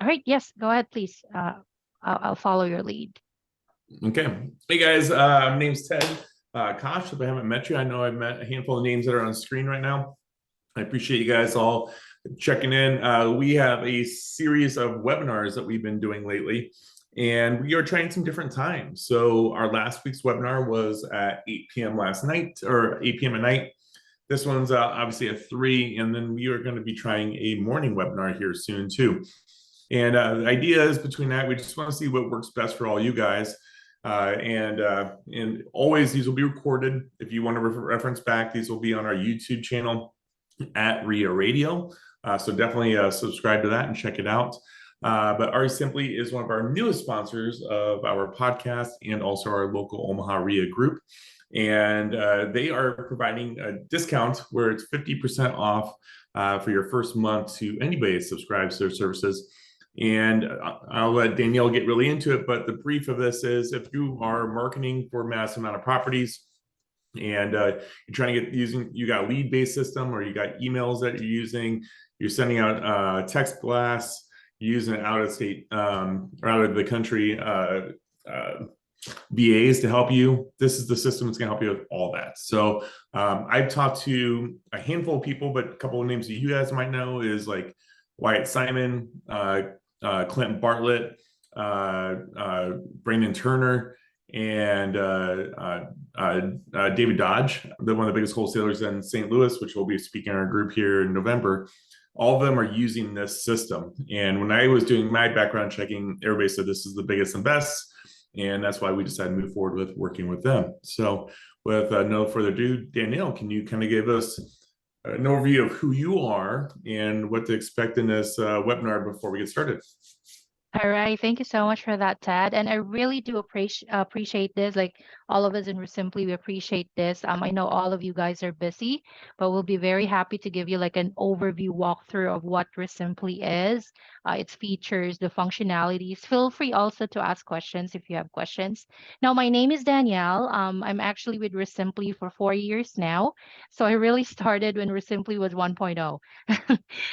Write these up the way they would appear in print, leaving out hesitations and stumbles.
All right. Yes, go ahead, please. I'll follow your lead. Okay. Hey guys, my name's Ted. Kosh, if I haven't met you, I know I've met a handful of names that are on screen right now. I appreciate you guys all checking in. We have a series of webinars that we've been doing lately, and we are trying some different times. So our last week's webinar was at 8 p.m. last night, or 8 p.m. at night. This one's obviously at 3, and then we are going to be trying a morning webinar here soon too. And the idea is between that, we just want to see what works best for all you guys. And always these will be recorded. If you want to reference back, these will be on our YouTube channel at RIA Radio. So definitely subscribe to that and check it out. But Resimpli is one of our newest sponsors of our podcast and also our local Omaha RIA group. And they are providing a discount where it's 50% off for your first month to anybody that subscribes to their services. And I'll let Danielle get really into it, but the brief of this is if you are marketing for a massive amount of properties and you're trying to get you got a lead-based system or you got emails that you're using, you're sending out text blasts, you're using out of state or out of the country VAs to help you. This is the system that's going to help you with all that. So I've talked to a handful of people, but a couple of names that you guys might know is like Wyatt Simon, Clinton Bartlett, Brandon Turner, and David Dodge, one of the biggest wholesalers in St. Louis, which will be speaking in our group here in November. All of them are using this system. And when I was doing my background checking, everybody said this is the biggest and best. And that's why we decided to move forward with working with them. So with no further ado, Danielle, can you kind of give us an overview of who you are and what to expect in this webinar before we get started? All right. Thank you so much for that, Ted. And I really do appreciate this. Like all of us in Resimpli, we appreciate this. I know all of you guys are busy, but we'll be very happy to give you like an overview walkthrough of what Resimpli is, its features, the functionalities. Feel free also to ask questions if you have questions. Now, my name is Danielle. I'm actually with Resimpli for 4 years now. So I really started when Resimpli was 1.0.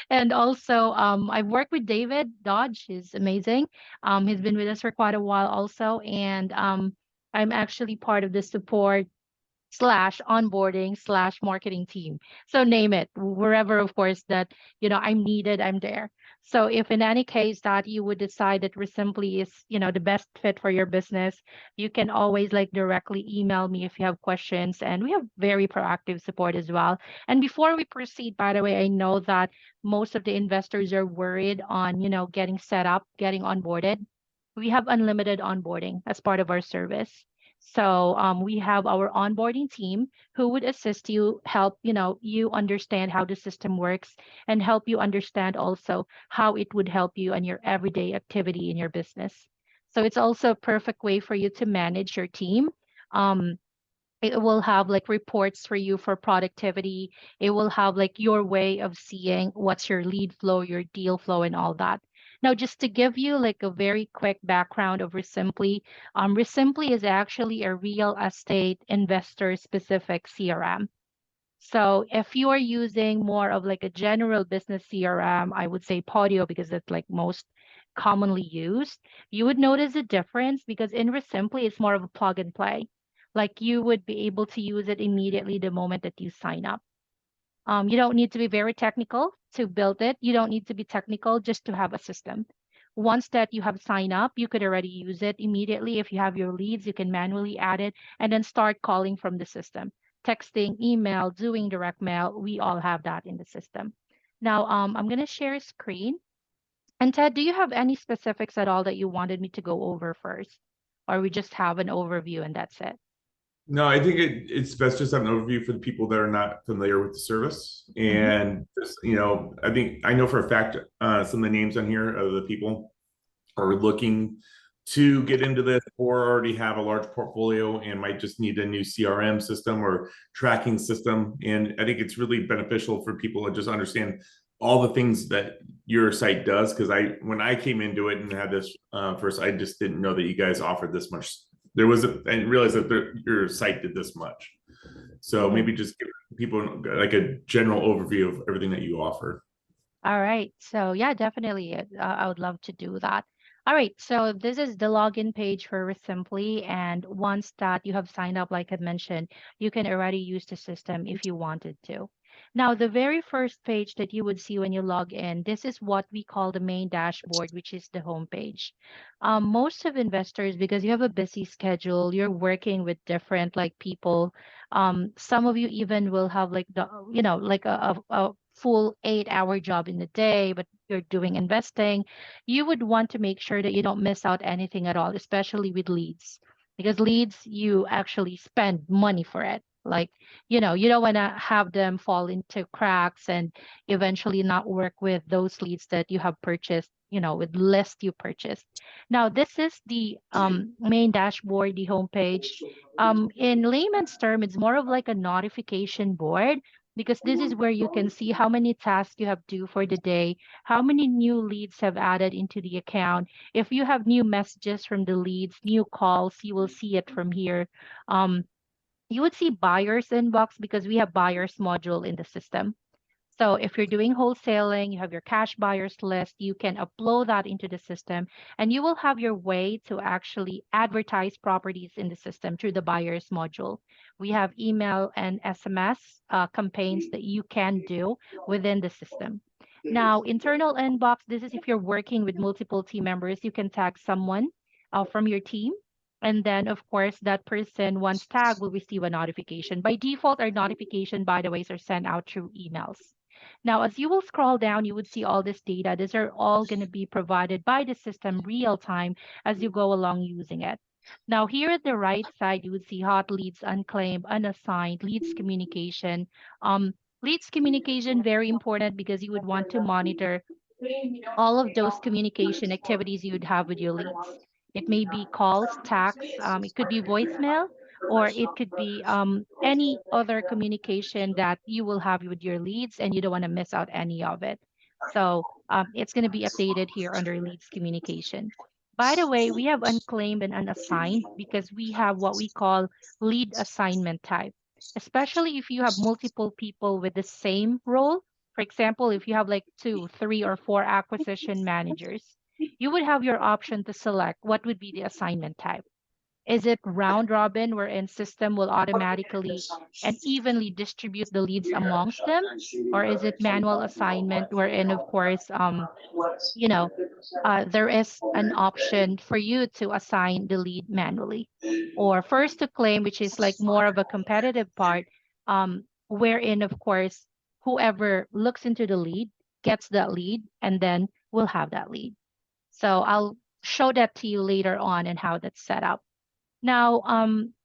And also, I've worked with David Dodge. He's amazing. He's been with us for quite a while also. And I'm actually part of the support slash onboarding slash marketing team. So name it, wherever, of course, that, I'm needed, I'm there. So if in any case that you would decide that Resimpli is, the best fit for your business, you can always like directly email me if you have questions. And we have very proactive support as well. And before we proceed, by the way, I know that most of the investors are worried on, getting set up, getting onboarded. We have unlimited onboarding as part of our service. So we have our onboarding team who would assist you, help you understand how the system works, and help you understand also how it would help you on your everyday activity in your business. So it's also a perfect way for you to manage your team. Um, it will have like reports for you for productivity. It will have like your way of seeing what's your lead flow, your deal flow, and all that. Now, just to give you like a very quick background of Resimpli, Resimpli is actually a real estate investor specific CRM. So if you are using more of like a general business CRM, I would say Podio because it's like most commonly used, you would notice a difference because in Resimpli, it's more of a plug and play. Like you would be able to use it immediately the moment that you sign up. You don't need to be very technical to build it. You don't need to be technical just to have a system. Once that you have signed up, you could already use it immediately. If you have your leads, you can manually add it and then start calling from the system. Texting, email, doing direct mail, we all have that in the system. Now, I'm going to share a screen. And Ted, do you have any specifics at all that you wanted me to go over first? Or we just have an overview and that's it? No, I think it's best just to have an overview for the people that are not familiar with the service. Mm-hmm. And just, I know for a fact some of the names on here of the people are looking to get into this or already have a large portfolio and might just need a new CRM system or tracking system. And I think it's really beneficial for people to just understand all the things that your site does. Because when I came into it and had this first, I just didn't know that you guys offered this much. I didn't realize that your site did this much. So maybe just give people like a general overview of everything that you offer. All right. So yeah, definitely. I would love to do that. All right. So this is the login page for Resimpli. And once that you have signed up, like I mentioned, you can already use the system if you wanted to. Now, the very first page that you would see when you log in, this is what we call the main dashboard, which is the home page. Most of investors, because you have a busy schedule, you're working with different like people. Some of you even will have like like a full 8-hour job in the day, but you're doing investing. You would want to make sure that you don't miss out anything at all, especially with leads, because leads, you actually spend money for it. Like, you don't want to have them fall into cracks and eventually not work with those leads that you have purchased, with list you purchased. Now, this is the main dashboard, the homepage. In layman's term, it's more of like a notification board because this is where you can see how many tasks you have due for the day, how many new leads have added into the account. If you have new messages from the leads, new calls, you will see it from here. Um, you would see buyers inbox because we have buyers module in the system. So if you're doing wholesaling, you have your cash buyers list, you can upload that into the system and you will have your way to actually advertise properties in the system through the buyers module. We have email and SMS campaigns that you can do within the system. Now, internal inbox, this is if you're working with multiple team members, you can tag someone from your team. And then, of course, that person, once tagged, will receive a notification. By default, our notification, by the way, are sent out through emails. Now, as you will scroll down, you would see all this data. These are all going to be provided by the system real time as you go along using it. Now, here at the right side, you would see hot leads, unclaimed, unassigned, leads communication. Leads communication, very important because you would want to monitor all of those communication activities you would have with your leads. It may be calls, texts, it could be voicemail, or it could be any other communication that you will have with your leads, and you don't want to miss out any of it. So it's going to be updated here under leads communication. By the way, we have unclaimed and unassigned because we have what we call lead assignment type, especially if you have multiple people with the same role. For example, if you have like two, three, or four acquisition managers, you would have your option to select what would be the assignment type. Is it round robin, wherein system will automatically and evenly distribute the leads amongst them? Or is it manual assignment, wherein, of course, you know, there is an option for you to assign the lead manually, or first to claim, which is like more of a competitive part, wherein, of course, whoever looks into the lead gets that lead and then will have that lead. So I'll show that to you later on and how that's set up. Now,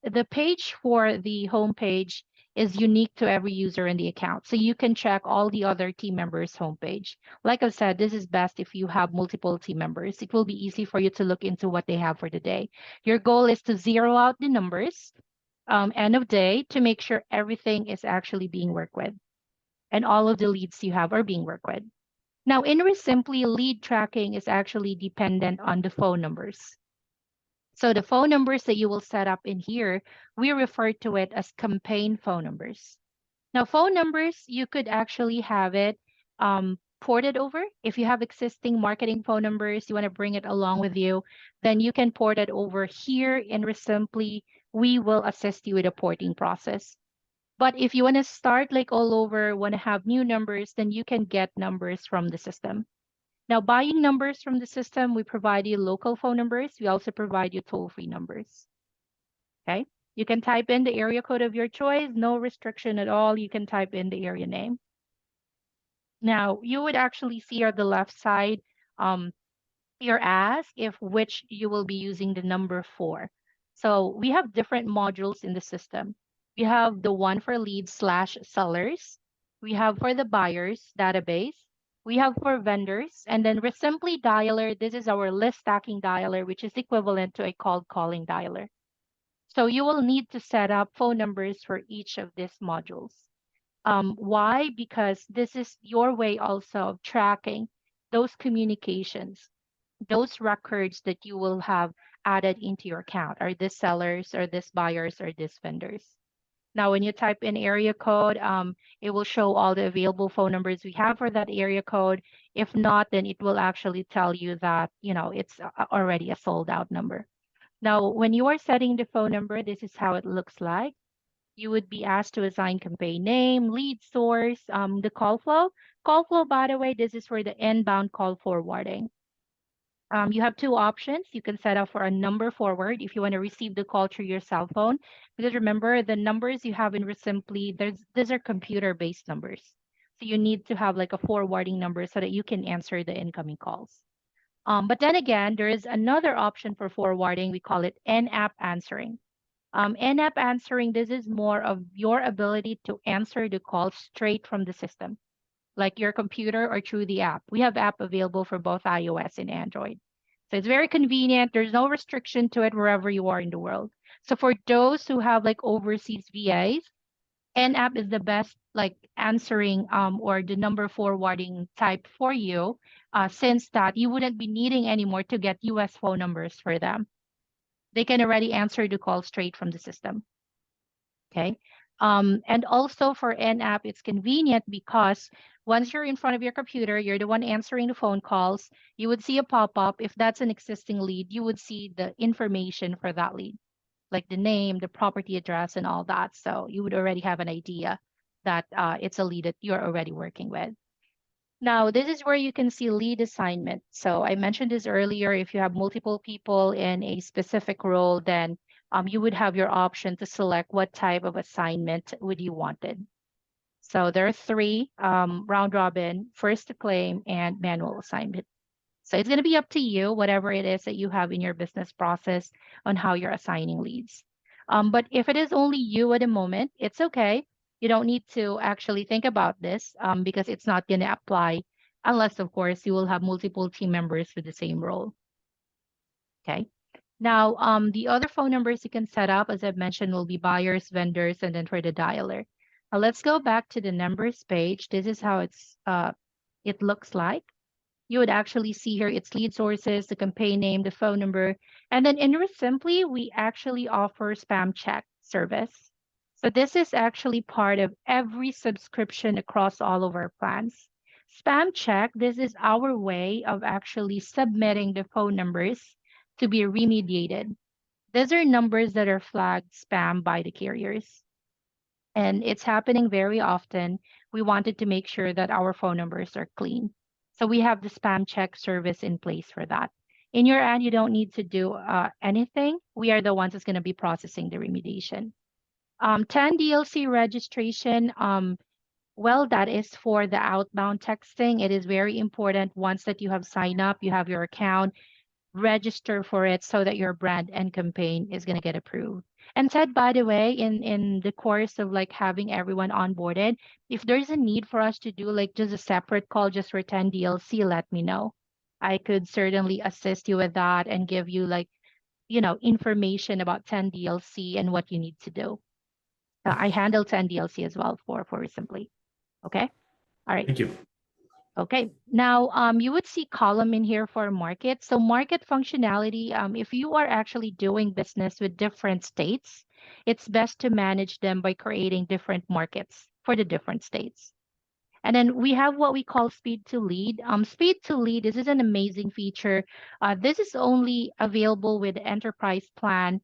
the page for the homepage is unique to every user in the account. So you can check all the other team members' homepage. Like I said, this is best if you have multiple team members. It will be easy for you to look into what they have for the day. Your goal is to zero out the numbers end of day to make sure everything is actually being worked with and all of the leads you have are being worked with. Now, in Resimpli, lead tracking is actually dependent on the phone numbers. So the phone numbers that you will set up in here, we refer to it as campaign phone numbers. Now, phone numbers, you could actually have it ported over. If you have existing marketing phone numbers, you want to bring it along with you, then you can port it over here in Resimpli. We will assist you with the porting process. But if you want to start like all over, want to have new numbers, then you can get numbers from the system. Now, buying numbers from the system, we provide you local phone numbers. We also provide you toll-free numbers. Okay. You can type in the area code of your choice, no restriction at all. You can type in the area name. Now, you would actually see on the left side, um, you're asked if which you will be using the number for. So we have different modules in the system. We have the one for leads slash sellers. We have for the buyers database. We have for vendors. And then Resimpli dialer, this is our list stacking dialer, which is equivalent to a cold calling dialer. So you will need to set up phone numbers for each of these modules. Why? Because this is your way also of tracking those communications, those records that you will have added into your account. Are this sellers, or this buyers, or this vendors? Now, when you type in area code, it will show all the available phone numbers we have for that area code. If not, then it will actually tell you that, it's already a sold out number. Now, when you are setting the phone number, this is how it looks like. You would be asked to assign campaign name, lead source, the call flow. Call flow, by the way, this is for the inbound call forwarding. You have two options. You can set up for a number forward if you want to receive the call through your cell phone. Because remember, the numbers you have in Resimpli, these are computer-based numbers. So you need to have like a forwarding number so that you can answer the incoming calls. But then again, there is another option for forwarding. We call it in-app answering. In-app answering, this is more of your ability to answer the call straight from the system, like your computer or through the app. We have app available for both iOS and Android. So it's very convenient. There's no restriction to it wherever you are in the world. So for those who have like overseas VAs, in-app is the best like answering or the number forwarding type for you, since that you wouldn't be needing anymore to get US phone numbers for them. They can already answer the call straight from the system. Okay. And also for in-app, it's convenient because once you're in front of your computer, you're the one answering the phone calls, you would see a pop-up. If that's an existing lead, you would see the information for that lead, like the name, the property address, and all that. So you would already have an idea that it's a lead that you're already working with. Now, this is where you can see lead assignment. So I mentioned this earlier. If you have multiple people in a specific role, then you would have your option to select what type of assignment would you wanted. So there are three, round robin, first to claim, and manual assignment. So it's going to be up to you, whatever it is that you have in your business process on how you're assigning leads. But if it is only you at the moment, it's okay. You don't need to actually think about this because it's not going to apply unless, of course, you will have multiple team members with the same role. Okay. Now, the other phone numbers you can set up, as I've mentioned, will be buyers, vendors, and then for the dialer. Now, let's go back to the numbers page. This is how it looks like. You would actually see here its lead sources, the campaign name, the phone number. And then in Resimpli, we actually offer spam check service. So this is actually part of every subscription across all of our plans. Spam check, this is our way of actually submitting the phone numbers to be remediated. These are numbers that are flagged spam by the carriers. And it's happening very often. We wanted to make sure that our phone numbers are clean. So we have the spam check service in place for that. In your end, you don't need to do anything. We are the ones that's going to be processing the remediation. 10 DLC registration, well, that is for the outbound texting. It is very important once that you have signed up, you have your account, register for it so that your brand and campaign is going to get approved. And Ted, by the way, in the course of like having everyone onboarded, if there's a need for us to do like just a separate call just for 10 DLC, let me know. I could certainly assist you with that and give you like, information about 10 DLC and what you need to do. I handle 10 DLC as well for Simply. Okay. All right. Thank you. Okay, now you would see column in here for market. So market functionality, if you are actually doing business with different states, it's best to manage them by creating different markets for the different states. And then we have what we call speed to lead. Speed to lead, this is an amazing feature. This is only available with the enterprise plan.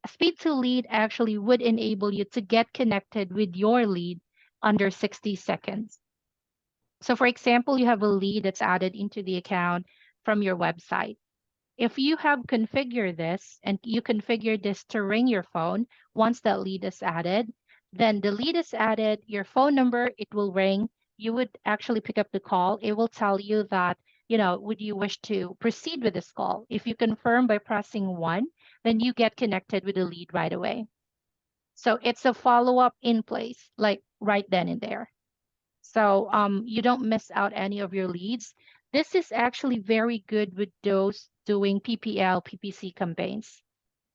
Speed to lead actually would enable you to get connected with your lead under 60 seconds. So for example, you have a lead that's added into the account from your website. If you have configured this and you configure this to ring your phone, once that lead is added, then the lead is added, your phone number, it will ring. You would actually pick up the call. It will tell you that, would you wish to proceed with this call? If you confirm by pressing 1, then you get connected with the lead right away. So it's a follow-up in place, like right then and there. So you don't miss out any of your leads. This is actually very good with those doing PPL, PPC campaigns.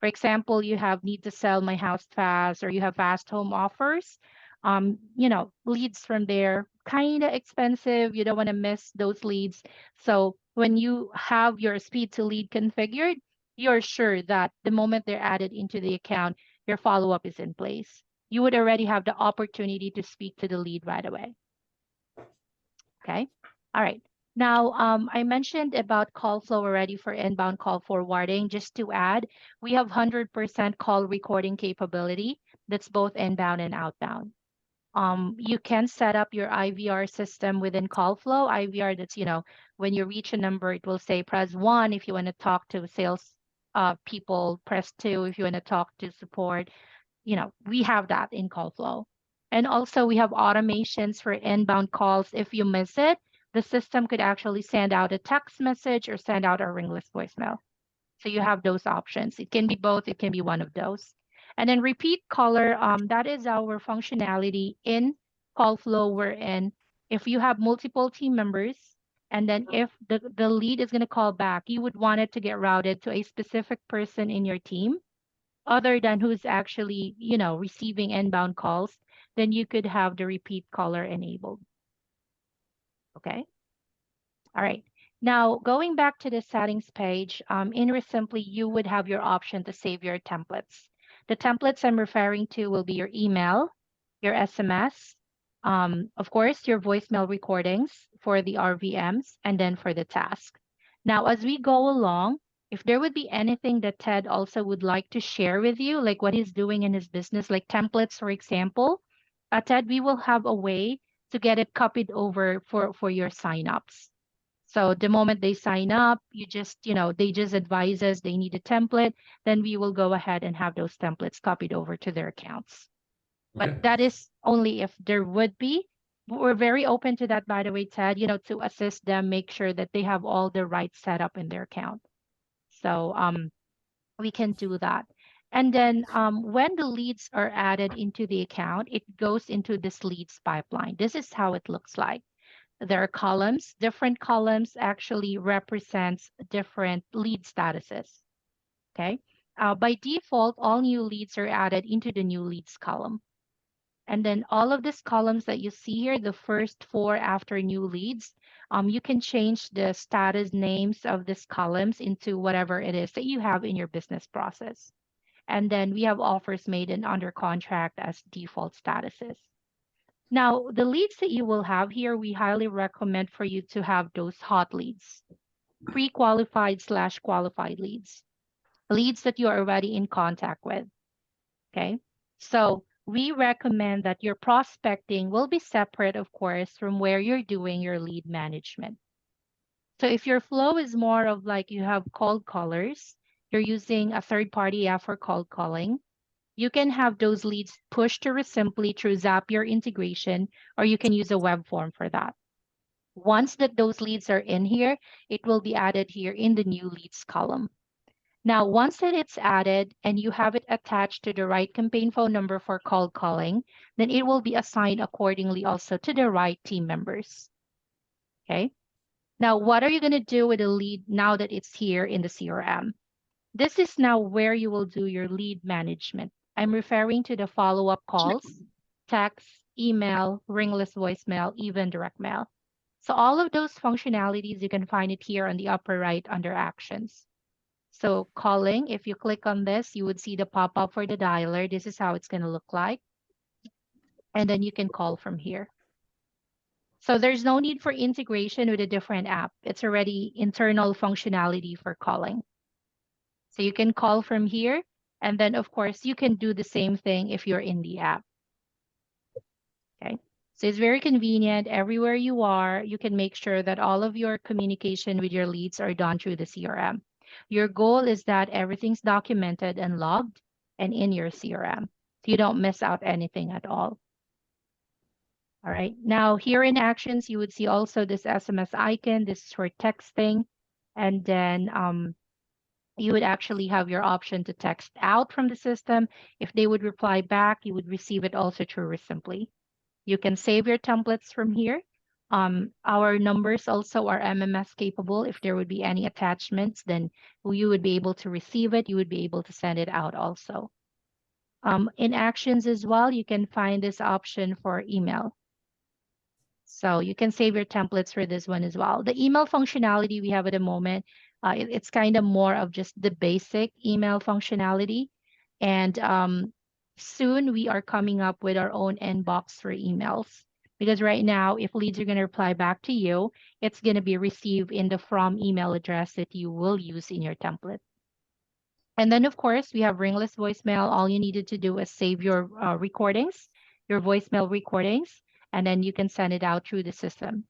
For example, you have need to sell my house fast, or you have fast home offers. Leads from there, kind of expensive. You don't want to miss those leads. So when you have your speed to lead configured, you're sure that the moment they're added into the account, your follow-up is in place. you would already have the opportunity to speak to the lead right away. Okay. All right. Now, I mentioned about call flow already for inbound call forwarding. Just to add, we have 100% call recording capability. That's both inbound and outbound. You can set up your IVR system within call flow. IVR, that's, when you reach a number, it will say press 1 if you want to talk to sales people, press 2 if you want to talk to support. We have that in call flow. And also we have automations for inbound calls. If you miss it, the system could actually send out a text message or send out a ringless voicemail. So you have those options. It can be both, it can be one of those. And then repeat caller, that is our functionality in call flow wherein if you have multiple team members, and then if the lead is going to call back, you would want it to get routed to a specific person in your team other than who's actually, receiving inbound calls, then you could have the repeat caller enabled. Okay. All right. Now, going back to the settings page, in Resimpli, you would have your option to save your templates. The templates I'm referring to will be your email, your SMS, of course, your voicemail recordings for the RVMs, and then for the task. Now, as we go along, if there would be anything that Ted also would like to share with you, like what he's doing in his business, like templates, for example, Ted, we will have a way to get it copied over for your signups. So the moment they sign up, you just, they just advise us they need a template, then we will go ahead and have those templates copied over to their accounts. Okay. But that is only if there would be. We're very open to that, by the way, Ted, to assist them, make sure that they have all the right setup in their account. So we can do that. And then when the leads are added into the account, it goes into this leads pipeline. This is how it looks like. There are columns. Different columns actually represents different lead statuses. Okay. By default, all new leads are added into the new leads column. And then all of these columns that you see here, the first 4 after new leads, you can change the status names of these columns into whatever it is that you have in your business process. And then we have offers made and under contract as default statuses. Now, the leads that you will have here, we highly recommend for you to have those hot leads, pre-qualified/qualified leads, leads that you are already in contact with. Okay. So we recommend that your prospecting will be separate, of course, from where you're doing your lead management. So if your flow is more of like you have cold callers, you're using a third-party app for cold calling, you can have those leads pushed to Resimpli through Zapier integration, or you can use a web form for that. Once that those leads are in here, it will be added here in the new leads column. Now, once that it's added and you have it attached to the right campaign phone number for cold calling, then it will be assigned accordingly also to the right team members. Okay. Now, what are you going to do with the lead now that it's here in the CRM? This is now where you will do your lead management. I'm referring to the follow-up calls, text, email, ringless voicemail, even direct mail. So all of those functionalities, you can find it here on the upper right under actions. So calling, if you click on this, you would see the pop-up for the dialer. This is how it's going to look like. And then you can call from here. So there's no need for integration with a different app. It's already internal functionality for calling. So you can call from here. And then, of course, you can do the same thing if you're in the app. Okay. So it's very convenient. Everywhere you are, you can make sure that all of your communication with your leads are done through the CRM. Your goal is that everything's documented and logged and in your CRM. So you don't miss out anything at all. All right. Now here in actions, you would see also this SMS icon. This is for texting. And then you would actually have your option to text out from the system. If they would reply back, you would receive it also through Resimpli. You can save your templates from here. Our numbers also are MMS capable. If there would be any attachments, then you would be able to receive it. You would be able to send it out also. In actions as well, you can find this option for email. So you can save your templates for this one as well. The email functionality we have at the moment, it's kind of more of just the basic email functionality. And soon we are coming up with our own inbox for emails. Because right now, if leads are going to reply back to you, it's going to be received in the from email address that you will use in your template. And then, of course, we have ringless voicemail. All you needed to do is save your recordings, your voicemail recordings, and then you can send it out through the system.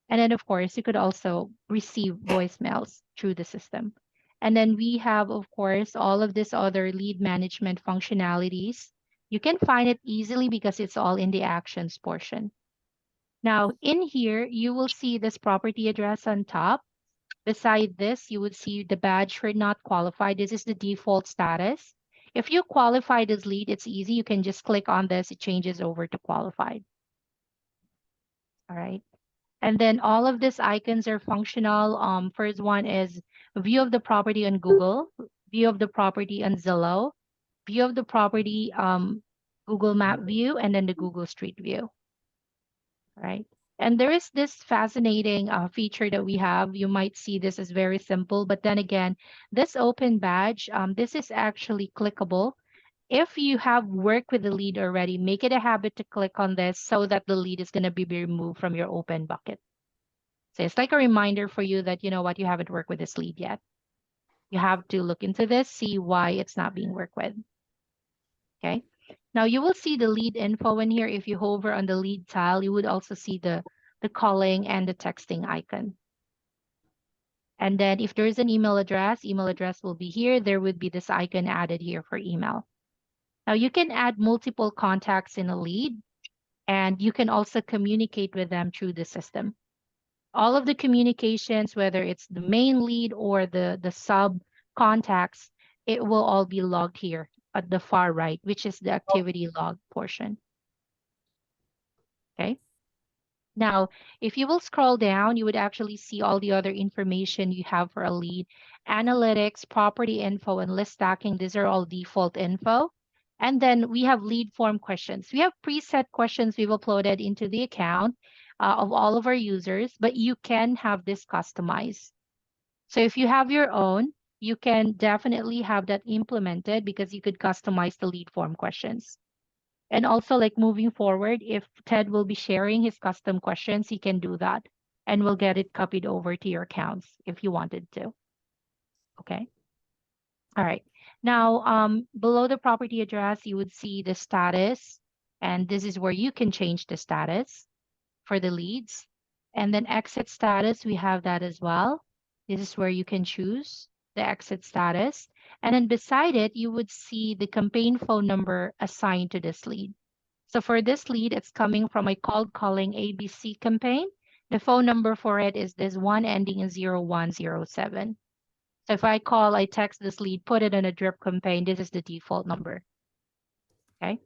And then, of course, you could also receive voicemails through the system. And then we have, of course, all of this other lead management functionalities. You can find it easily because it's all in the actions portion. Now, in here, you will see this property address on top. Beside this, you would see the badge for not qualified. This is the default status. If you qualify this lead, it's easy. You can just click on this. It changes over to qualified. All right. And then all of these icons are functional. First one is view of the property on Google, view of the property on Zillow, view of the property, Google Map view, and then the Google Street view. All right. And there is this fascinating feature that we have. You might see this as very simple, but then again, this open badge, this is actually clickable. If you have worked with the lead already, make it a habit to click on this so that the lead is going to be removed from your open bucket. So it's like a reminder for you that, you know what, you haven't worked with this lead yet. You have to look into this, see why it's not being worked with. Okay. Now you will see the lead info in here. If you hover on the lead tile, you would also see the calling and the texting icon. And then if there's an email address will be here. There would be this icon added here for email. Now you can add multiple contacts in a lead, and you can also communicate with them through the system. All of the communications, whether it's the main lead or the sub contacts, it will all be logged here at the far right, which is the activity log portion. Okay. Now, if you will scroll down, you would actually see all the other information you have for a lead. Analytics, property info, and list stacking. These are all default info. And then we have lead form questions. We have preset questions we've uploaded into the account of all of our users, but you can have this customized. So if you have your own, you can definitely have that implemented because you could customize the lead form questions. And also, like moving forward, if Ted will be sharing his custom questions, he can do that and we'll get it copied over to your accounts if you wanted to. Okay. All right. Now, below the property address, you would see the status, and this is where you can change the status for the leads. And then exit status, we have that as well. This is where you can choose the exit status. And then beside it, you would see the campaign phone number assigned to this lead. So for this lead, it's coming from a cold calling ABC campaign. The phone number for it is this one ending in 0107. So if I text this lead, put it in a drip campaign, this is the default number. Okay.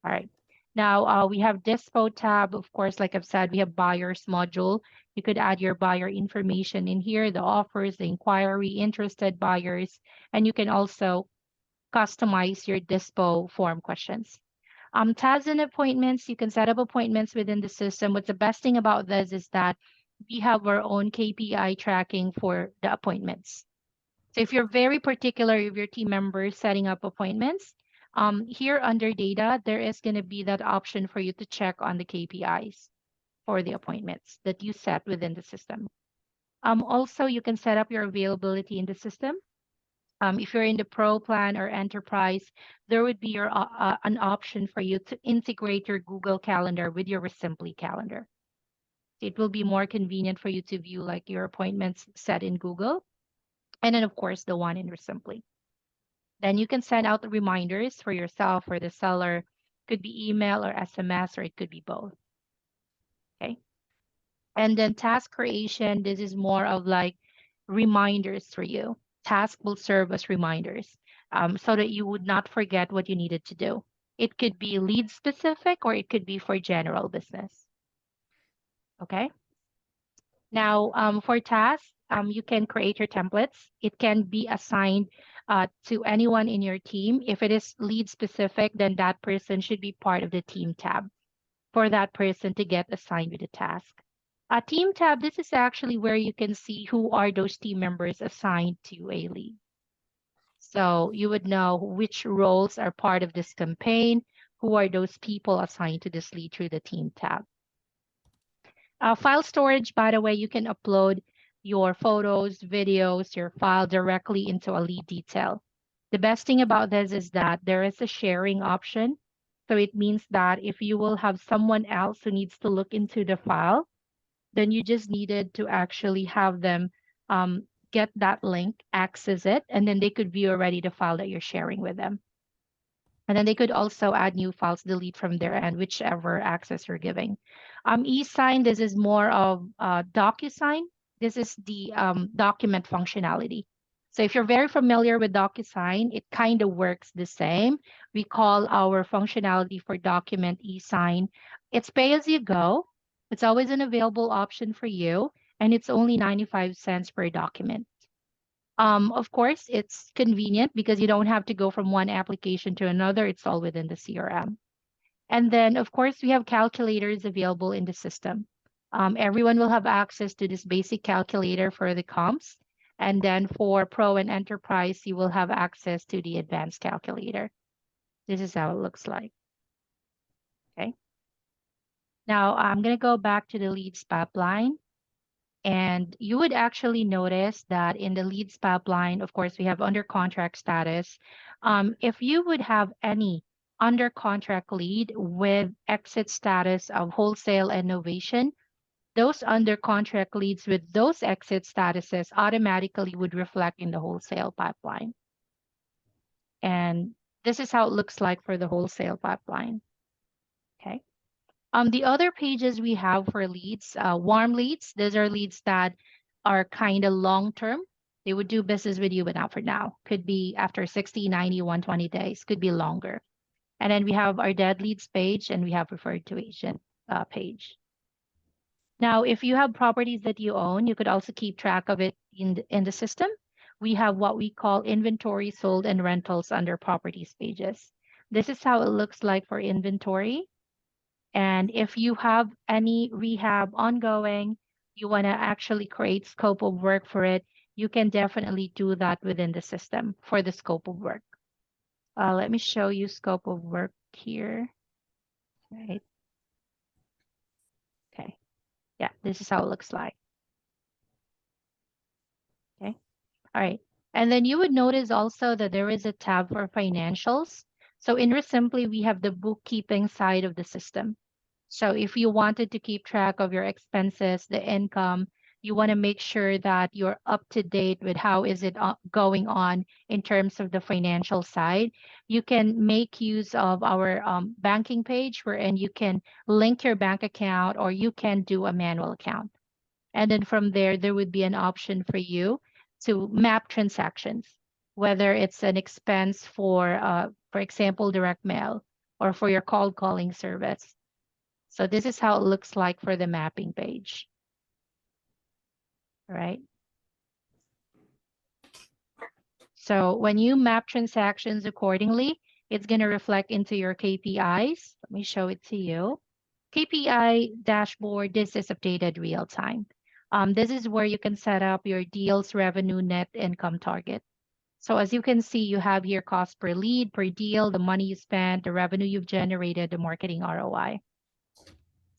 All right. Now we have Dispo tab. Of course, like I've said, we have buyers module. You could add your buyer information in here, the offers, the inquiry, interested buyers, and you can also customize your Dispo form questions. Tabs and appointments, you can set up appointments within the system. What's the best thing about this is that we have our own KPI tracking for the appointments. So if you're very particular of your team members setting up appointments, here under data, there is going to be that option for you to check on the KPIs for the appointments that you set within the system. Also, you can set up your availability in the system. If you're in the Pro plan or Enterprise, there would be an option for you to integrate your Google Calendar with your Resimpli calendar. It will be more convenient for you to view like your appointments set in Google, and then of course the one in Resimpli. Then you can send out the reminders for yourself or the seller. Could be email or SMS, or it could be both. Okay. And then task creation, this is more of like reminders for you. Task will serve as reminders so that you would not forget what you needed to do. It could be lead specific or it could be for general business. Okay. Now, for tasks, you can create your templates. It can be assigned to anyone in your team. If it is lead specific, then that person should be part of the team tab for that person to get assigned with a task. A team tab, this is actually where you can see who are those team members assigned to a lead. So you would know which roles are part of this campaign, who are those people assigned to this lead through the team tab. File storage, by the way, you can upload your photos, videos, your file directly into a lead detail. The best thing about this is that there is a sharing option. So it means that if you will have someone else who needs to look into the file, then you just needed to actually have them get that link, access it, and then they could view already the file that you're sharing with them. And then they could also add new files, delete from their end, whichever access you're giving. E-sign, this is more of DocuSign. This is the document functionality. So if you're very familiar with DocuSign, it kind of works the same. We call our functionality for document e-sign. It's pay as you go. It's always an available option for you, and it's only 95 cents per document. Of course, it's convenient because you don't have to go from one application to another. It's all within the CRM. And then, of course, we have calculators available in the system. Everyone will have access to this basic calculator for the comps. And then for Pro and Enterprise, you will have access to the advanced calculator. This is how it looks like. Okay. Now, I'm going to go back to the leads pipeline. And you would actually notice that in the leads pipeline, of course, we have under contract status. If you would have any under contract lead with exit status of wholesale and novation, those under contract leads with those exit statuses automatically would reflect in the wholesale pipeline. And this is how it looks like for the wholesale pipeline. Okay. The other pages we have for leads, warm leads, those are leads that are kind of long-term. They would do business with you, but not for now. Could be after 60, 90, 120 days, could be longer. And then we have our dead leads page, and we have referred to agent page. Now, if you have properties that you own, you could also keep track of it in the system. We have what we call inventory, sold, and rentals under properties pages. This is how it looks like for inventory. And if you have any rehab ongoing, you want to actually create scope of work for it, you can definitely do that within the system for the scope of work. Let me show you scope of work here. Right. Okay. Yeah, this is how it looks like. Okay. All right. And then you would notice also that there is a tab for financials. So in Resimpli, we have the bookkeeping side of the system. So if you wanted to keep track of your expenses, the income, you want to make sure that you're up to date with how is it going on in terms of the financial side. You can make use of our banking page wherein you can link your bank account or you can do a manual account. And then from there, there would be an option for you to map transactions, whether it's an expense for example, direct mail or for your cold calling service. So this is how it looks like for the mapping page. All right. So when you map transactions accordingly, it's going to reflect into your KPIs. Let me show it to you. KPI dashboard, this is updated real time. This is where you can set up your deals, revenue, net income target. So as you can see, you have here cost per lead, per deal, the money you spent, the revenue you've generated, the marketing ROI.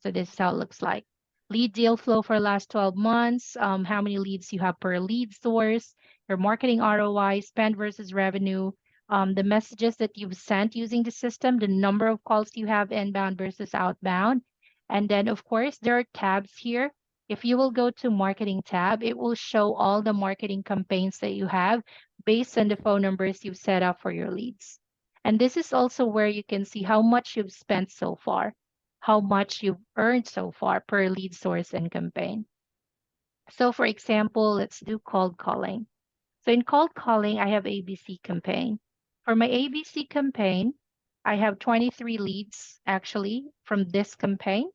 So this is how it looks like. Lead deal flow for the last 12 months, how many leads you have per lead source, your marketing ROI, spend versus revenue, the messages that you've sent using the system, the number of calls you have inbound versus outbound. And then, of course, there are tabs here. If you will go to marketing tab, it will show all the marketing campaigns that you have based on the phone numbers you've set up for your leads. And this is also where you can see how much you've spent so far, how much you've earned so far per lead source and campaign. So for example, let's do cold calling. So in cold calling, I have ABC campaign. For my ABC campaign, I have 23 leads actually from this campaign.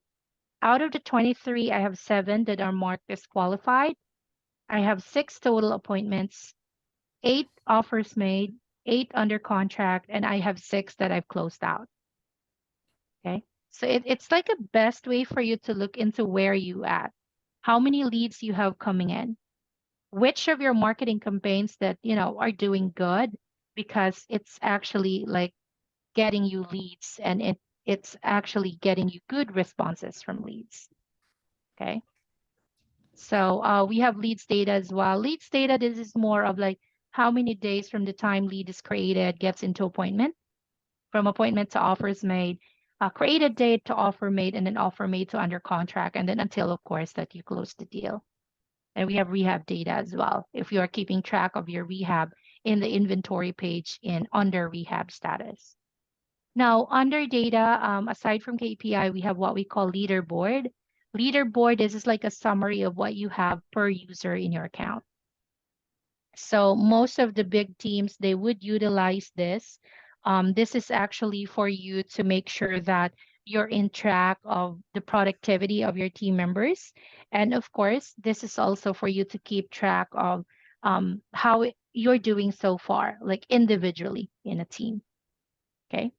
Out of the 23, I have 7 that are marked as qualified. I have 6 total appointments, 8 offers made, 8 under contract, and I have 6 that I've closed out. Okay. So it's like a best way for you to look into where you at, how many leads you have coming in, which of your marketing campaigns that, are doing good because it's actually like getting you leads, and it's actually getting you good responses from leads. Okay. So we have leads data as well. Leads data, this is more of like how many days from the time lead is created gets into appointment, from appointment to offers made, created date to offer made, and then offer made to under contract, and then until, of course, that you close the deal. And we have rehab data as well. If you are keeping track of your rehab in the inventory page in under rehab status. Now, under data, aside from KPI, we have what we call leaderboard. Leaderboard, this is like a summary of what you have per user in your account. So most of the big teams, they would utilize this. This is actually for you to make sure that you're in track of the productivity of your team members. And of course, this is also for you to keep track of how you're doing so far, like individually in a team. Okay.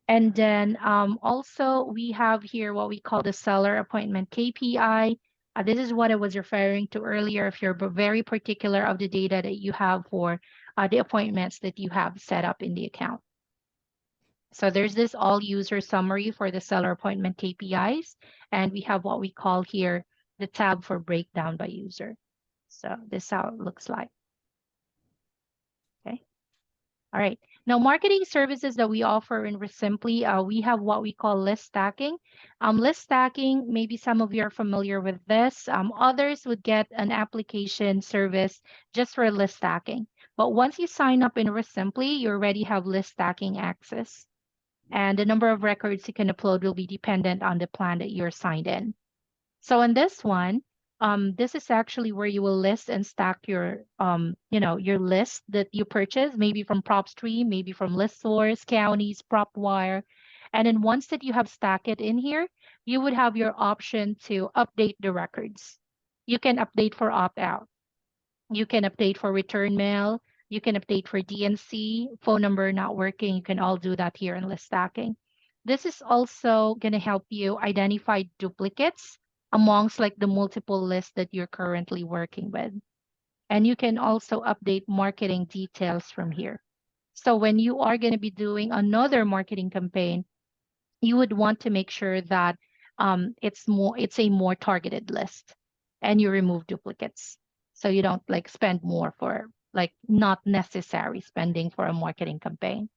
And then also we have here what we call the seller appointment KPI. This is what I was referring to earlier. If you're very particular of the data that you have for the appointments that you have set up in the account. So there's this all user summary for the seller appointment KPIs. And we have what we call here the tab for breakdown by user. So this is how it looks like. Okay. All right. Now, marketing services that we offer in Resimpli, we have what we call list stacking. List stacking, maybe some of you are familiar with this. Others would get an application service just for list stacking. But once you sign up in Resimpli, you already have list stacking access. And the number of records you can upload will be dependent on the plan that you're signed in. So in this one, this is actually where you will list and stack your, your list that you purchase, maybe from PropStream, maybe from ListSource, Counties, PropWire. And then once that you have stacked it in here, you would have your option to update the records. You can update for opt-out. You can update for return mail. You can update for DNC, phone number not working. You can all do that here in list stacking. This is also going to help you identify duplicates amongst like the multiple lists that you're currently working with. And you can also update marketing details from here. So when you are going to be doing another marketing campaign, you would want to make sure that it's a more targeted list and you remove duplicates. So you don't like spend more for like not necessary spending for a marketing campaign.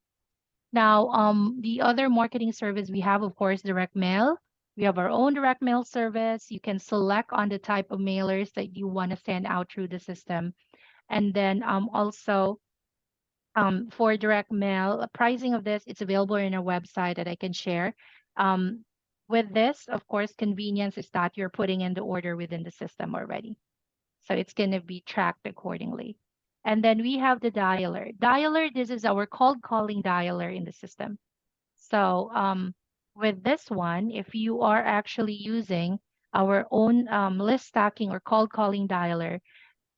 Now, the other marketing service we have, of course, direct mail. We have our own direct mail service. You can select on the type of mailers that you want to send out through the system. And then also for direct mail, pricing of this, it's available in our website that I can share. With this, of course, convenience is that you're putting in the order within the system already. So it's going to be tracked accordingly. And then we have the dialer. Dialer, this is our cold calling dialer in the system. So with this one, if you are actually using our own list stacking or cold calling dialer,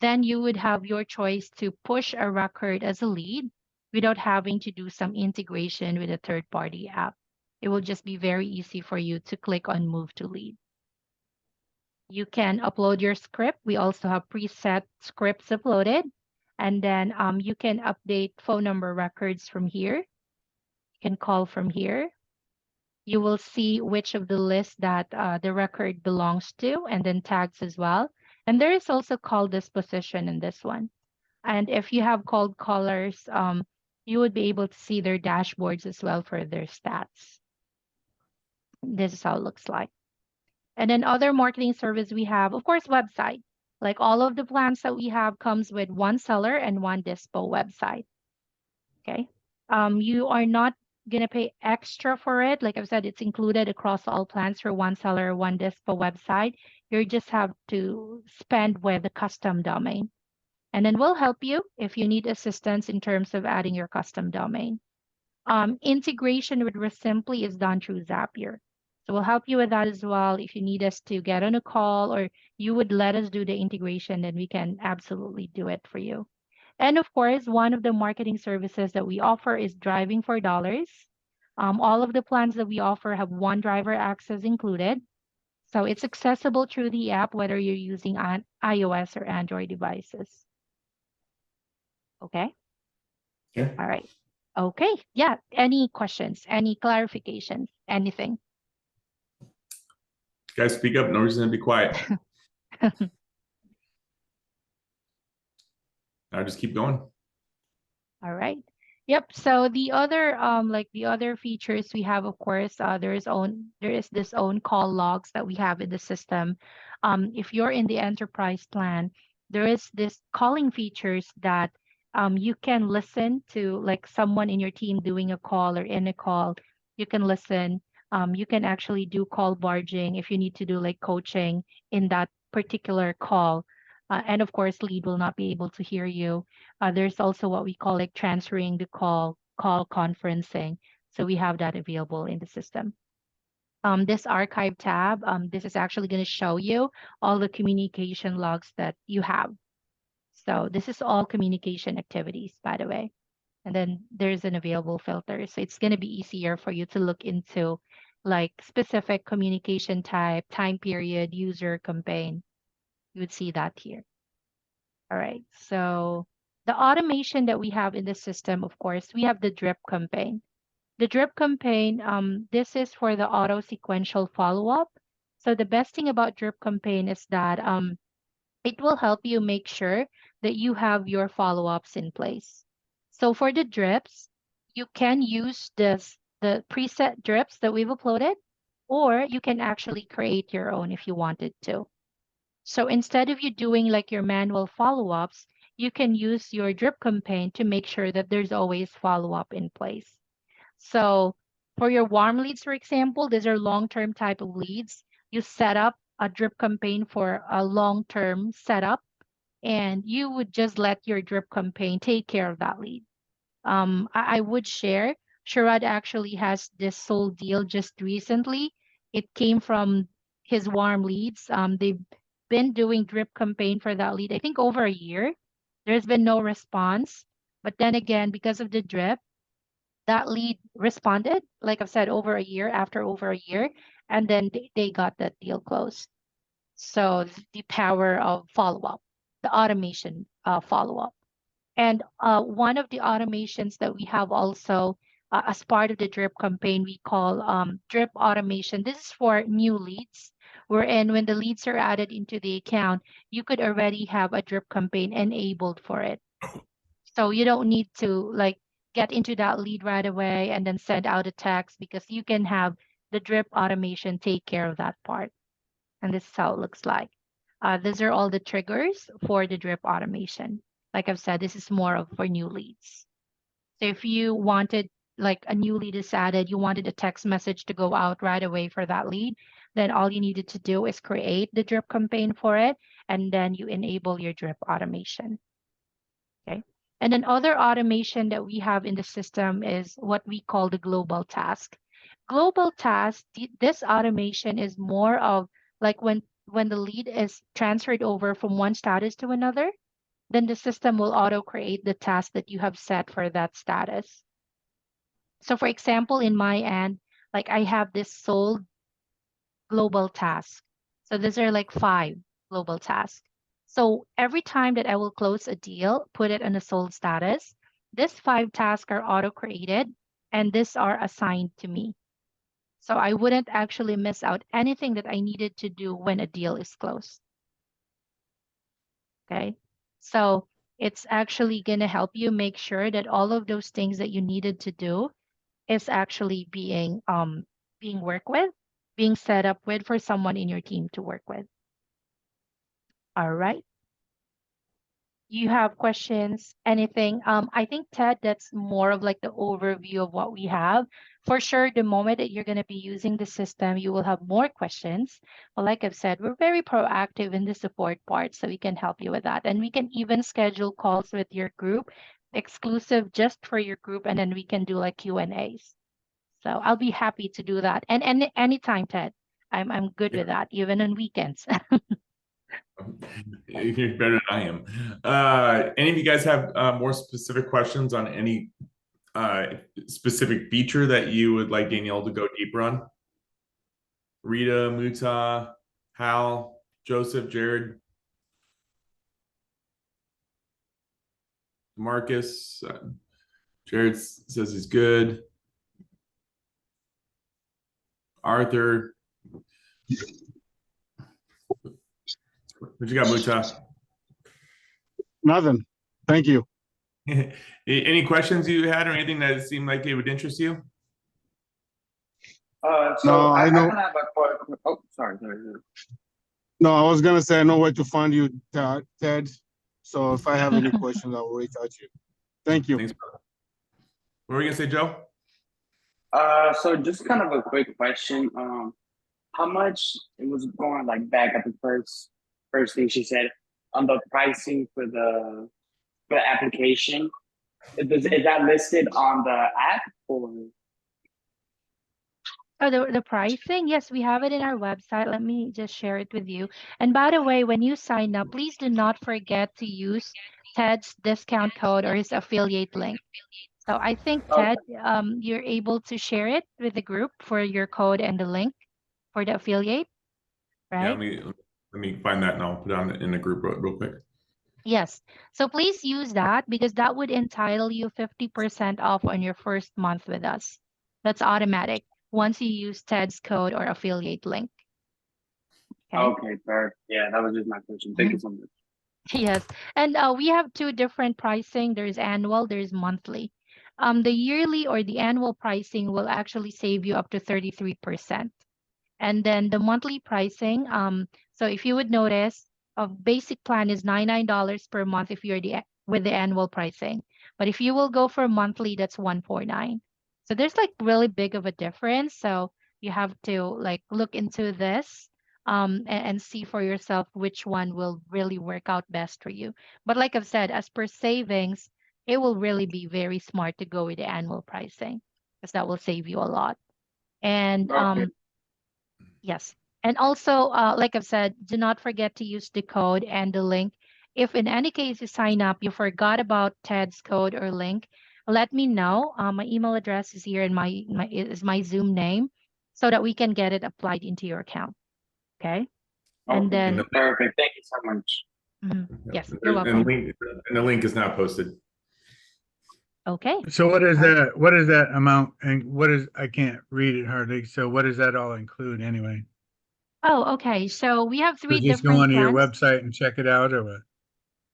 then you would have your choice to push a record as a lead without having to do some integration with a third-party app. It will just be very easy for you to click on move to lead. You can upload your script. We also have preset scripts uploaded. And then you can update phone number records from here. You can call from here. You will see which of the list that the record belongs to, and then tags as well. And there is also call disposition in this one. And if you have cold callers, you would be able to see their dashboards as well for their stats. This is how it looks like. And then other marketing service we have, of course, website. Like all of the plans that we have comes with one seller and one dispo website. Okay. You are not going to pay extra for it. Like I've said, it's included across all plans for one seller, one dispo website. You just have to spend with the custom domain. And then we'll help you if you need assistance in terms of adding your custom domain. Integration with Resimpli is done through Zapier. So we'll help you with that as well. If you need us to get on a call or you would let us do the integration, then we can absolutely do it for you. And of course, one of the marketing services that we offer is driving for dollars. All of the plans that we offer have one driver access included. So it's accessible through the app, whether you're using on iOS or Android devices. Okay. Yeah. All right. Okay. Yeah. Any questions? Any clarifications? Anything? Guys, speak up. No reason to be quiet. I'll just keep going. All right. Yep. So the other like the other features we have, of course, there is this own call logs that we have in the system. If you're in the enterprise plan, there is this calling features that you can listen to like someone in your team doing a call or in a call. You can listen. You can actually do call barging if you need to do like coaching in that particular call. And of course, lead will not be able to hear you. There's also what we call like transferring the call conferencing. So we have that available in the system. This archive tab, this is actually going to show you all the communication logs that you have. So this is all communication activities, by the way. And then there's an available filter. So it's going to be easier for you to look into like specific communication type, time period, user, campaign. You would see that here. All right. So the automation that we have in the system, of course, we have the drip campaign. The drip campaign, this is for the auto sequential follow-up. So the best thing about drip campaign is that it will help you make sure that you have your follow-ups in place. So for the drips, you can use the preset drips that we've uploaded, or you can actually create your own if you wanted to. So instead of you doing like your manual follow-ups, you can use your drip campaign to make sure that there's always follow-up in place. So for your warm leads, for example, these are long-term type of leads. You set up a drip campaign for a long-term setup, and you would just let your drip campaign take care of that lead. I would share, Sharad actually has this sold deal just recently. It came from his warm leads. They've been doing drip campaign for that lead, I think over a year. There's been no response. But then again, because of the drip, that lead responded, like I've said, over a year, after over a year, and then they got that deal closed. So the power of follow-up, the automation follow-up. And one of the automations that we have also as part of the drip campaign, we call drip automation. This is for new leads, wherein when the leads are added into the account, you could already have a drip campaign enabled for it. So you don't need to like get into that lead right away and then send out a text, because you can have the drip automation take care of that part. And this is how it looks like. These are all the triggers for the drip automation. Like I've said, this is more of for new leads. So if you wanted like a new lead is added, you wanted a text message to go out right away for that lead, then all you needed to do is create the drip campaign for it, and then you enable your drip automation. Okay. And then other automation that we have in the system is what we call the global task. Global task, this automation is more of like when the lead is transferred over from one status to another, then the system will auto create the task that you have set for that status. So for example, in my end, like I have this sold global task. So these are like 5 global tasks. So every time that I will close a deal, put it in a sold status, these 5 tasks are auto created and these are assigned to me. So I wouldn't actually miss out anything that I needed to do when a deal is closed. Okay. So it's actually going to help you make sure that all of those things that you needed to do is actually being worked with, being set up with for someone in your team to work with. All right. You have questions, anything? I think, Ted, that's more of like the overview of what we have. For sure, the moment that you're going to be using the system, you will have more questions. But like I've said, we're very proactive in the support part, so we can help you with that. And we can even schedule calls with your group, exclusive just for your group, and then we can do like Q&As. So I'll be happy to do that. And anytime, Ted, I'm good with that, even on weekends. You're better than I am. Any of you guys have more specific questions on any specific feature that you would like Danielle to go deeper on? Rita, Muta, Hal, Joseph, Jared, Marcus. Jared says he's good. Arthur. What you got, Muta? Nothing. Thank you. Any questions you had or anything that seemed like it would interest you? No, I know. have a question. Oh, sorry. No, I was gonna say I know where to find you, Ted. So if I have any questions, I will reach out to you. Thank you. Thanks, brother. What were you gonna say, Joe? So just kind of a quick question. How much it was going like back at the first thing she said on the pricing for the application? Is that listed on the app or? Oh, the pricing? Yes, we have it in our website. Let me just share it with you. And by the way, when you sign up, please do not forget to use Ted's discount code or his affiliate link. So I think Ted, you're able to share it with the group for your code and the link for the affiliate, Yeah, right? let me find that and I'll put it on in the group real quick. Yes. So please use that because that would entitle you 50% off on your first month with us. That's automatic once you use Ted's code or affiliate link. Okay, perfect. Yeah, that was just my question. Thank you so much. Yes. And we have two different pricing. There's annual, there's monthly. The yearly or the annual pricing will actually save you up to 33%. And then the monthly pricing, so if you would notice, a basic plan is $99 per month if you're with the annual pricing. But if you will go for monthly, that's $149. So there's like really big of a difference. So you have to like look into this and see for yourself which one will really work out best for you. But like I've said, as per savings, it will really be very smart to go with the annual pricing because that will save you a lot. And Okay. yes. And also, like I've said, do not forget to use the code and the link. If in any case you sign up, you forgot about Ted's code or link, let me know. My email address is here in my Zoom name so that we can get it applied into your account. Okay. And Okay. then, Perfect. Thank you so much. yes, you're welcome. And the link is now posted. Okay. So what is that? What is that amount? And what is, I can't read it hardly. So what does that all include anyway? Oh, okay. So we have So three just go different onto your plans. website and check it out, or what?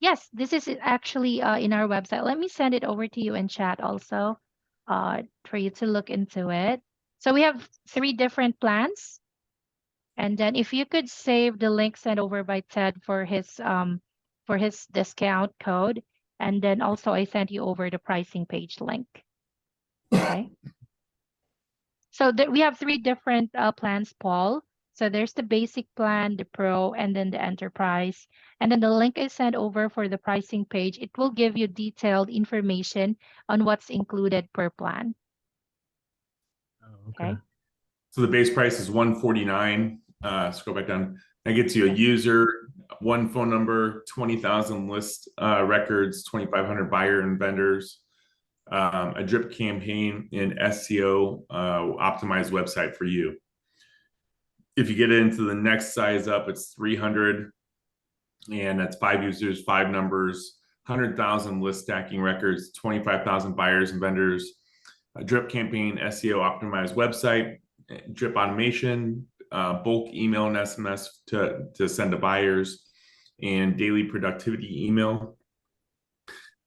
Yes, this is actually in our website. Let me send it over to you in chat also for you to look into it. So we have three different plans. And then if you could save the link sent over by Ted for his discount code. And then also I sent you over the pricing page link. Okay. So we have three different plans, Paul. So there's the basic plan, the pro, and then the enterprise. And then the link is sent over for the pricing page. It will give you detailed information on what's included per plan. Oh, Okay. So the base price is $149. Scroll back down. That gets you a user, one phone number, 20,000 list records, 2,500 buyer and vendors, a drip campaign, and SEO optimized website for you. If you get into the next size up, it's 300, and that's 5 users, 5 numbers, 100,000 list stacking records, 25,000 buyers and vendors, a drip campaign, SEO optimized website, drip automation, bulk email and SMS to send to buyers, and daily productivity email.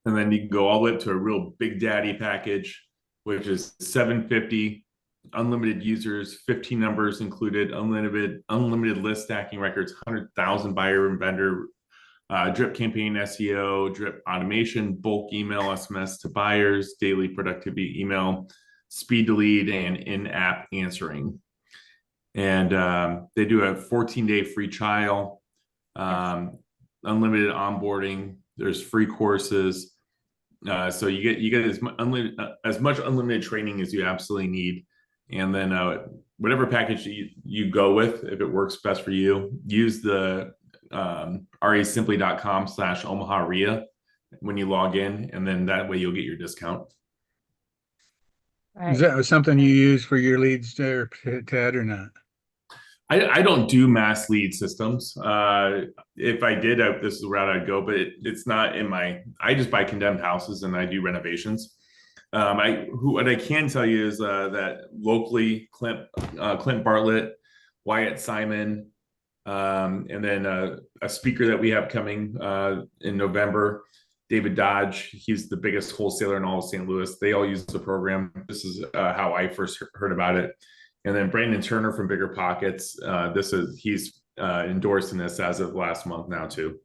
And then you can go all the way up to a real big daddy package, which is $750, unlimited users, 15 numbers included, unlimited list stacking records, 100,000 buyer and vendor, drip campaign, SEO, drip automation, bulk email, SMS to buyers, daily productivity email, speed to lead, and in-app answering. And they do a 14-day free trial, unlimited onboarding. There's free courses. So you get as much unlimited training as you absolutely need. And then whatever package you go with, if it works best for you, use the resimpli.com/OmahaRIA when you log in, and then that way you'll get your discount. Is that something you use for your leads there, Ted, or not? I don't do mass lead systems. If I did, this is the route I'd go, but it's not in my, I just buy condemned houses and I do renovations. What I can tell you is that locally, Clint Bartlett, Wyatt Simon, and then a speaker that we have coming in November, David Dodge. He's the biggest wholesaler in all of St. Louis. They all use the program. This is how I first heard about it. And then Brandon Turner from Bigger Pockets. He's endorsing this as of last month now too.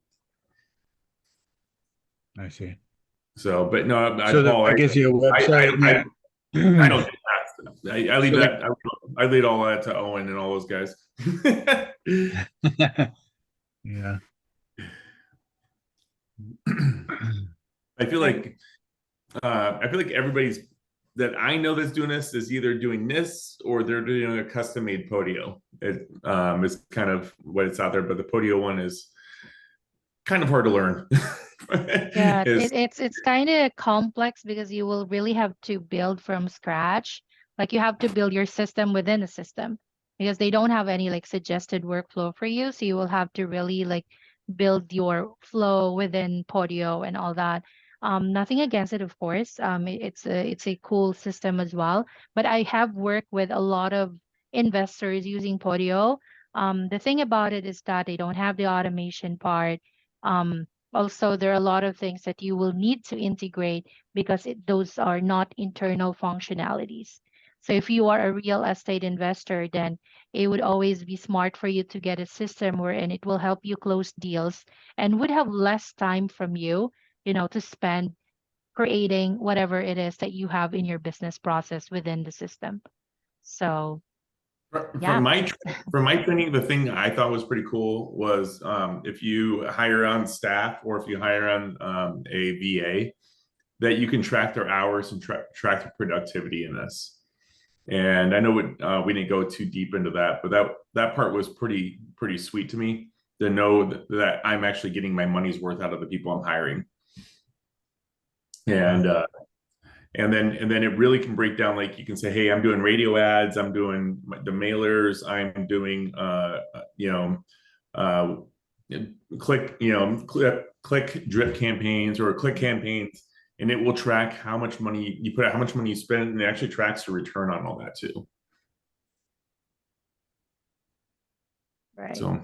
I see. So, but no, Paul, I guess your website. I don't do that. I leave that. I lead all that to Owen and all those guys. Yeah. I feel like everybody's that I know that's doing this is either doing this or they're doing a custom made Podio. It is kind of what it's out there, but the Podio one is kind of hard to learn. Yeah, it's kind of complex because you will really have to build from scratch. Like you have to build your system within a system because they don't have any like suggested workflow for you. So you will have to really like build your flow within Podio and all that. Nothing against it, of course. It's a cool system as well. But I have worked with a lot of investors using Podio. The thing about it is that they don't have the automation part. Also, there are a lot of things that you will need to integrate because those are not internal functionalities. So if you are a real estate investor, then it would always be smart for you to get a system wherein it will help you close deals and would have less time from you, to spend creating whatever it is that you have in your business process within the system. So From my training, the thing I thought was pretty cool was if you hire on staff or if you hire on a VA, that you can track their hours and track their productivity in this. And I know we didn't go too deep into that, but that part was pretty sweet to me to know that I'm actually getting my money's worth out of the people I'm hiring. And then it really can break down, like you can say, hey, I'm doing radio ads, I'm doing the mailers, I'm doing click drip campaigns or click campaigns, and it will track how much money you put out, how much money you spend, and it actually tracks the return on all that too. right. So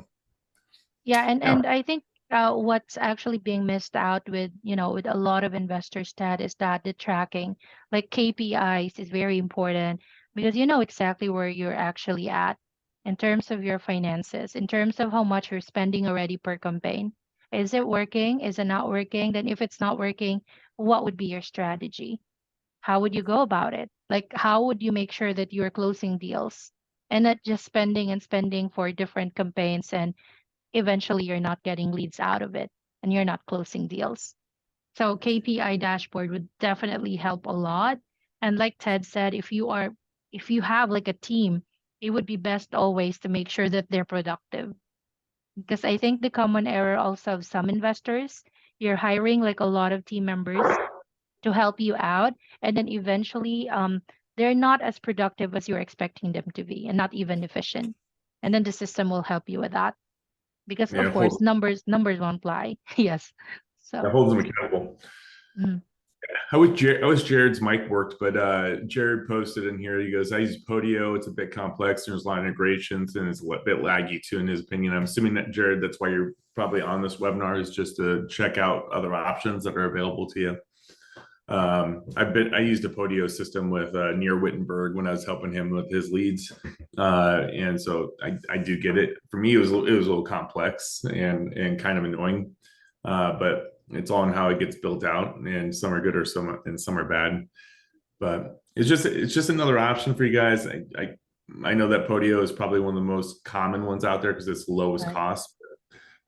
yeah, and I think what's actually being missed out with with a lot of investors that is that the tracking, like KPIs, is very important because you know exactly where you're actually at in terms of your finances, in terms of how much you're spending already per campaign. Is it working? Is it not working? Then if it's not working, what would be your strategy? How would you go about it? Like how would you make sure that you're closing deals and not just spending and spending for different campaigns and eventually you're not getting leads out of it and you're not closing deals. So KPI dashboard would definitely help a lot. And like Ted said, if you have like a team, it would be best always to make sure that they're productive. Because I think the common error also of some investors, you're hiring like a lot of team members to help you out, and then eventually they're not as productive as you're expecting them to be and not even efficient. And then the system will help you with that because yeah, of course numbers won't lie. Yes. So that holds them accountable. Mhm. I wish Jared's mic worked, but Jared posted in here. He goes, I use Podio. It's a bit complex. There's a lot of integrations and it's a bit laggy too, in his opinion. I'm assuming that, Jared, that's why you're probably on this webinar, is just to check out other options that are available to you. I used a Podio system with Near Wittenberg when I was helping him with his leads. And so I do get it. For me, it was a little complex and kind of annoying. But it's all on how it gets built out, and some are good or some are bad. But it's just another option for you guys. I know that Podio is probably one of the most common ones out there because it's the lowest cost,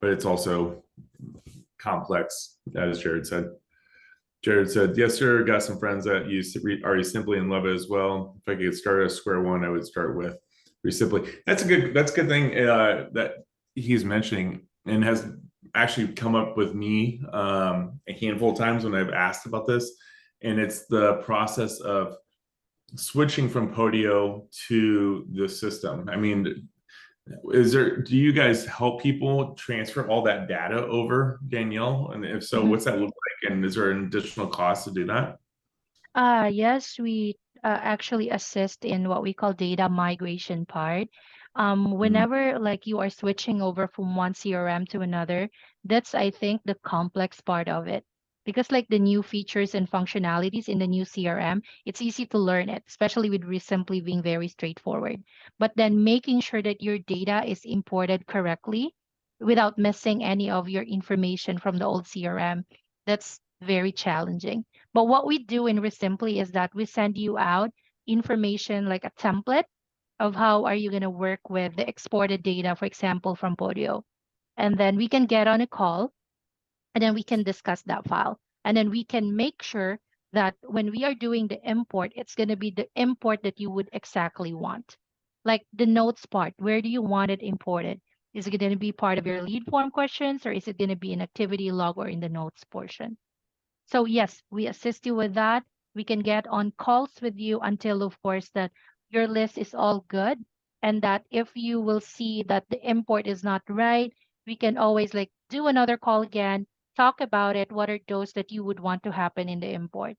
but it's also complex, as Jared said. Jared said, yes, sir. Got some friends that use Resimpli and love it as well. If I could start at square one, I would start with Resimpli. That's a good thing that he's mentioning, and has actually come up with me a handful of times when I've asked about this. And it's the process of switching from Podio to the system. I mean, do you guys help people transfer all that data over, Danielle? And if so, what's that look like? And is there an additional cost to do that? Yes, we actually assist in what we call data migration part. Mm, Whenever like you are switching over from one CRM to another, that's I think the complex part of it. Because like the new features and functionalities in the new CRM, it's easy to learn it, especially with Resimpli being very straightforward. But then making sure that your data is imported correctly without missing any of your information from the old CRM, that's very challenging. But what we do in Resimpli is that we send you out information like a template of how are you going to work with the exported data, for example, from Podio. And then we can get on a call and then we can discuss that file. And then we can make sure that when we are doing the import, it's going to be the import that you would exactly want. Like the notes part, where do you want it imported? Is it going to be part of your lead form questions or is it going to be an activity log or in the notes portion? So yes, we assist you with that. We can get on calls with you until, of course, that your list is all good, and that if you will see that the import is not right, we can always like do another call again, talk about it. What are those that you would want to happen in the import?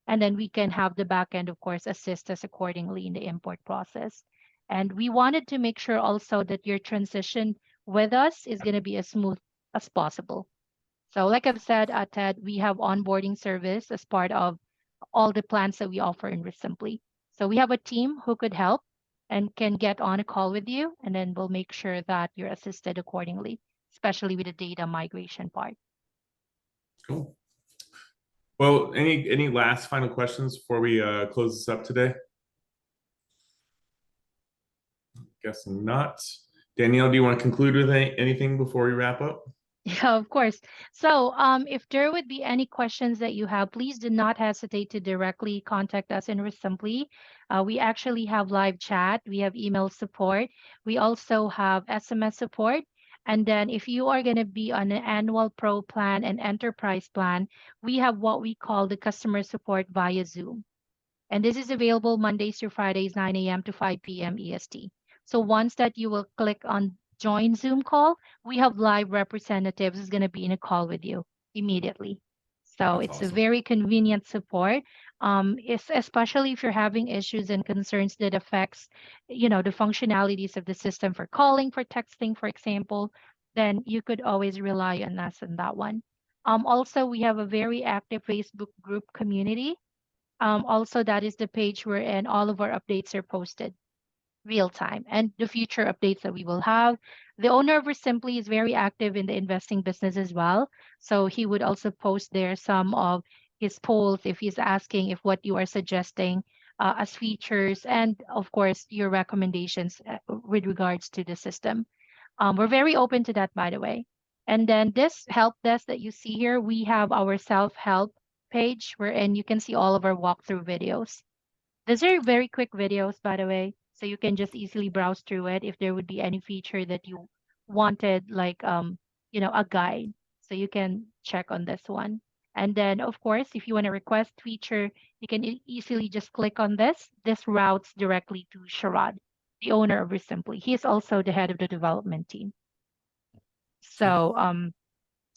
And then we can have the backend, of course, assist us accordingly in the import process. And we wanted to make sure also that your transition with us is going to be as smooth as possible. So, like I've said, Ted, we have onboarding service as part of all the plans that we offer in Resimpli. So we have a team who could help and can get on a call with you, and then we'll make sure that you're assisted accordingly, especially with the data migration part. cool. Well, any last final questions before we close this up today? Guess not. Danielle, do you want to conclude with anything before we wrap up? Yeah, of course. So, if there would be any questions that you have, please do not hesitate to directly contact us in Resimpli. We actually have live chat, we have email support, we also have SMS support. And then, if you are going to be on an annual pro plan and enterprise plan, we have what we call the customer support via Zoom. And this is available Mondays through Fridays, 9 a.m. to 5 p.m. EST. So once that you will click on join Zoom call, we have live representatives is going to be in a call with you immediately. So That's it's a awesome. very convenient support. It's especially if you're having issues and concerns that affects, the functionalities of the system for calling, for texting, for example, then you could always rely on us on that one. Also, we have a very active Facebook group community. Also, that is the page wherein all of our updates are posted real time and the future updates that we will have. The owner of Resimpli is very active in the investing business as well. So he would also post there some of his polls if he's asking if what you are suggesting as features and, of course, your recommendations with regards to the system. We're very open to that, by the way. And then this help desk that you see here, we have our self-help page wherein you can see all of our walkthrough videos. These are very quick videos, by the way, so you can just easily browse through it if there would be any feature that you wanted, like a guide. So you can check on this one. And then, of course, if you want to request feature, you can easily just click on this. This routes directly to Sharad, the owner of Resimpli. He is also the head of the development team. So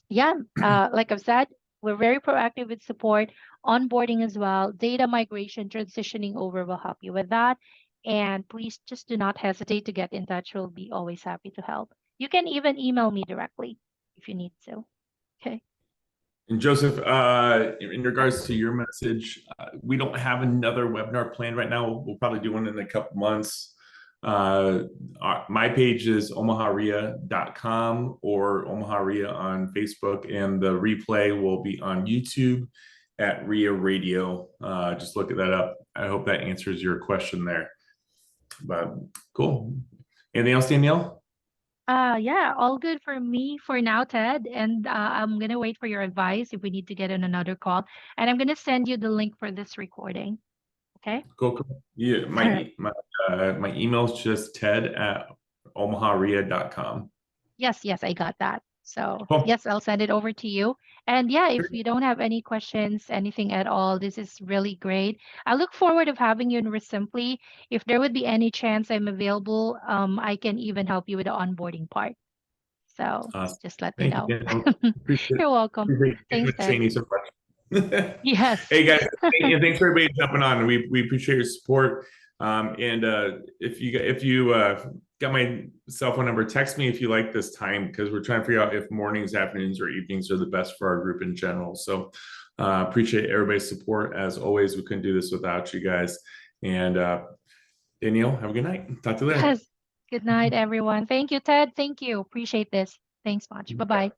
yeah, like I've said, we're very proactive with support, onboarding as well, data migration, transitioning over will help you with that. And please just do not hesitate to get in touch. We'll be always happy to help. You can even email me directly if you need to. Okay. And Joseph, in regards to your message, we don't have another webinar planned right now. We'll probably do one in a couple months. My page is omaharia.com or omaharia on Facebook, and the replay will be on YouTube at RIA Radio. Just look at that up. I hope that answers your question there. But cool. Anything else, Danielle? Yeah, all good for me for now, Ted. And I'm gonna wait for your advice if we need to get in another call. And I'm gonna send you the link for this recording. Okay. Cool. Yeah, my email is just ted@omaharia.com. Yes, I got that. So Cool. yes, I'll send it over to you. And yeah, if you don't have any questions, anything at all, this is really great. I look forward of having you in Resimpli. If there would be any chance I'm available, I can even help you with the onboarding part. So Awesome. just let me Thank you, know. Dan. Appreciate it. You're welcome. Appreciate Thanks, you, Ted. Shani, so much. Yes. Hey guys, thanks for everybody jumping on. We appreciate your support. And if you got my cell phone number, text me if you like this time, because we're trying to figure out if mornings, afternoons, or evenings are the best for our group in general. So appreciate everybody's support. As always, we couldn't do this without you guys. And Danielle, have a good night. Talk to you later. Yes. Good night, everyone. Thank you, Ted. Thank you. Appreciate this. Thanks much. Bye-bye.